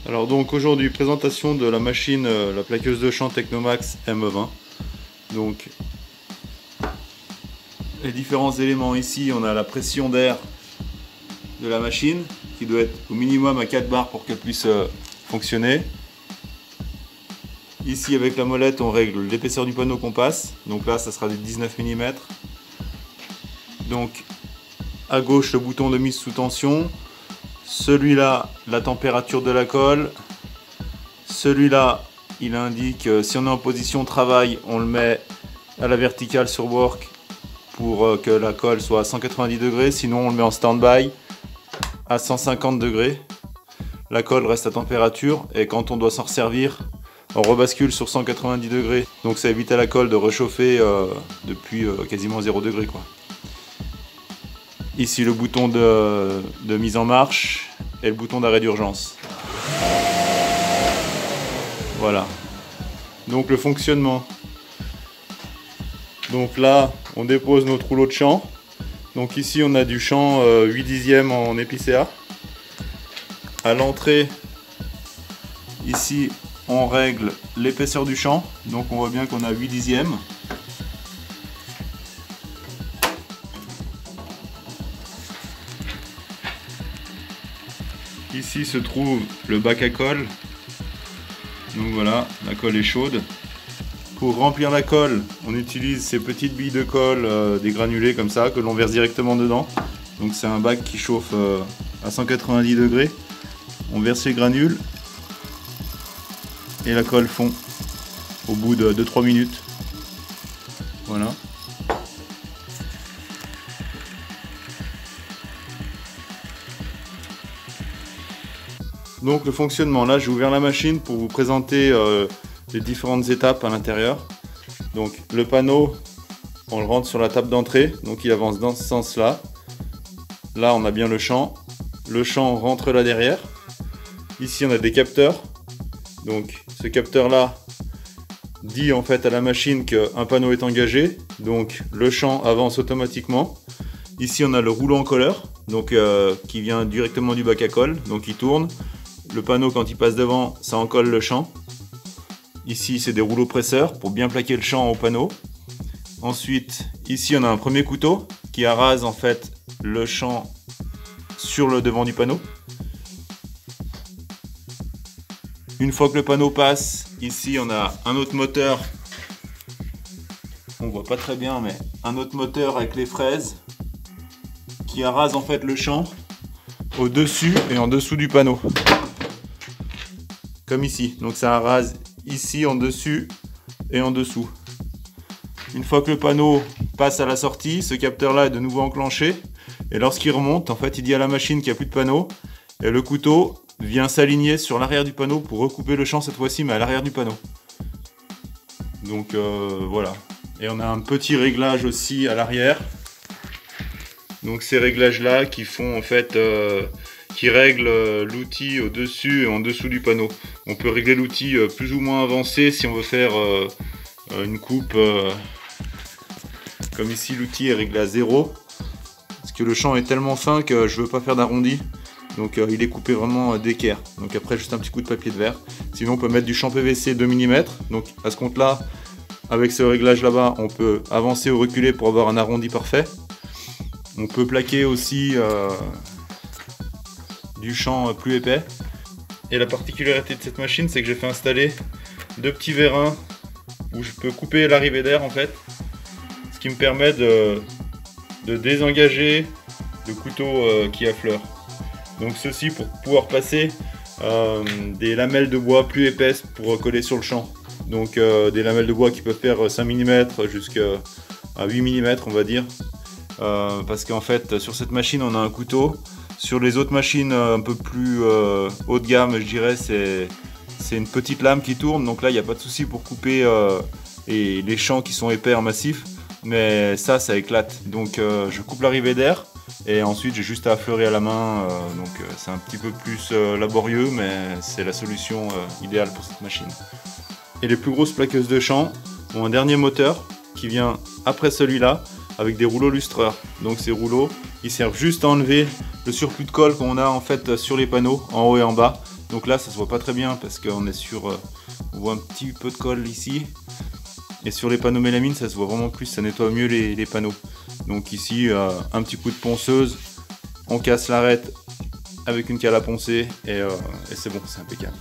Alors donc aujourd'hui, présentation de la machine, la plaqueuse de champ Technomax M20. Donc les différents éléments ici, on a la pression d'air de la machine qui doit être au minimum à 4 bars pour qu'elle puisse fonctionner. Ici avec la molette on règle l'épaisseur du panneau qu'on passe, donc là ça sera du 19 mm. Donc à gauche le bouton de mise sous tension, celui-là la température de la colle, celui-là il indique si on est en position travail on le met à la verticale sur work pour que la colle soit à 190 degrés, sinon on le met en stand-by à 150 degrés. La colle reste à température et quand on doit s'en resservir on rebascule sur 190 degrés, donc ça évite à la colle de réchauffer depuis quasiment 0 degré quoi. Ici le bouton de mise en marche et le bouton d'arrêt d'urgence. Voilà. Donc le fonctionnement. Donc là on dépose notre rouleau de champ. Donc ici on a du champ 8 dixièmes en épicéa. À l'entrée, ici on règle l'épaisseur du champ. Donc on voit bien qu'on a 8 dixièmes. Ici se trouve le bac à colle. Donc voilà, la colle est chaude. Pour remplir la colle, on utilise ces petites billes de colle, des granulés comme ça, que l'on verse directement dedans. Donc c'est un bac qui chauffe à 190 degrés. On verse les granules et la colle fond au bout de 2-3 minutes. Voilà. Donc le fonctionnement, là j'ai ouvert la machine pour vous présenter les différentes étapes à l'intérieur. Donc le panneau, on le rentre sur la table d'entrée, donc il avance dans ce sens-là. Là on a bien le champ rentre là derrière. Ici on a des capteurs. Donc ce capteur-là dit en fait à la machine qu'un panneau est engagé. Donc le champ avance automatiquement. Ici on a le rouleau encolleur, donc qui vient directement du bac à colle, donc il tourne. Le panneau quand il passe devant, ça encolle le champ. Ici c'est des rouleaux presseurs pour bien plaquer le champ au panneau. Ensuite ici on a un premier couteau qui arrase en fait le champ sur le devant du panneau. Une fois que le panneau passe, ici on a un autre moteur, on voit pas très bien mais un autre moteur avec les fraises qui arrase en fait le champ au-dessus et en dessous du panneau. Comme ici, donc ça arrase ici en dessus et en dessous. Une fois que le panneau passe à la sortie, ce capteur là est de nouveau enclenché et lorsqu'il remonte, en fait il dit à la machine qu'il n'y a plus de panneau et le couteau vient s'aligner sur l'arrière du panneau pour recouper le champ cette fois-ci mais à l'arrière du panneau. Donc voilà. Et on a un petit réglage aussi à l'arrière. Donc ces réglages là qui font en fait qui règlent l'outil au-dessus et en dessous du panneau. On peut régler l'outil plus ou moins avancé si on veut faire une coupe. Comme ici l'outil est réglé à 0. Parce que le champ est tellement fin que je veux pas faire d'arrondi. Donc il est coupé vraiment d'équerre. Donc après juste un petit coup de papier de verre. Sinon on peut mettre du champ PVC 2 mm. Donc à ce compte là, avec ce réglage là-bas, on peut avancer ou reculer pour avoir un arrondi parfait. On peut plaquer aussi du champ plus épais. Et la particularité de cette machine, c'est que j'ai fait installer 2 petits vérins où je peux couper l'arrivée d'air en fait. Ce qui me permet de désengager le couteau qui affleure. Donc ceci pour pouvoir passer des lamelles de bois plus épaisses pour coller sur le champ. Donc des lamelles de bois qui peuvent faire 5 mm jusqu'à 8 mm on va dire. Parce qu'en fait sur cette machine on a un couteau. Sur les autres machines un peu plus haut de gamme je dirais c'est une petite lame qui tourne. Donc là il n'y a pas de souci pour couper les champs qui sont épais en massif. Mais ça éclate. Donc je coupe l'arrivée d'air. Et ensuite j'ai juste à affleurer à la main, donc c'est un petit peu plus laborieux mais c'est la solution idéale pour cette machine. Et les plus grosses plaqueuses de champ ont un dernier moteur qui vient après celui-là avec des rouleaux lustreurs. Donc ces rouleaux ils servent juste à enlever le surplus de colle qu'on a en fait sur les panneaux en haut et en bas Donc là ça se voit pas très bien parce qu'on est sur, on voit un petit peu de colle ici. Et sur les panneaux mélamine ça se voit vraiment plus, ça nettoie mieux les panneaux. Donc ici un petit coup de ponceuse, on casse l'arête avec une cale à poncer et c'est bon, c'est impeccable.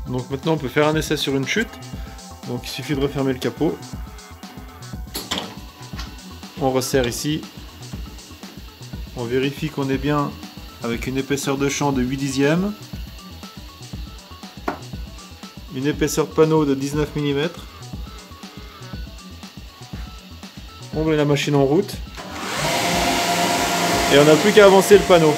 Donc maintenant on peut faire un essai sur une chute. Donc il suffit de refermer le capot. On resserre ici. On vérifie qu'on est bien avec une épaisseur de champ de 8 dixièmes. Une épaisseur de panneau de 19 mm. On met la machine en route. Et on n'a plus qu'à avancer le panneau.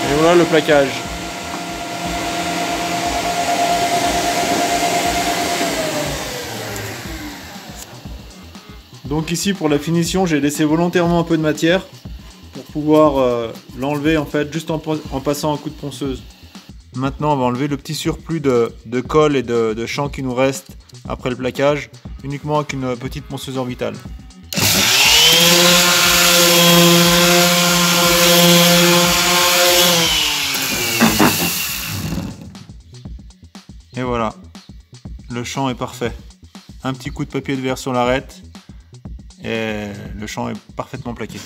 Et voilà le plaquage. Donc ici pour la finition j'ai laissé volontairement un peu de matière pour pouvoir l'enlever en fait juste en passant un coup de ponceuse. Maintenant on va enlever le petit surplus de colle et de champ qui nous reste après le plaquage uniquement avec une petite ponceuse orbitale. Et voilà, le champ est parfait. Un petit coup de papier de verre sur l'arête et le champ est parfaitement plaqué.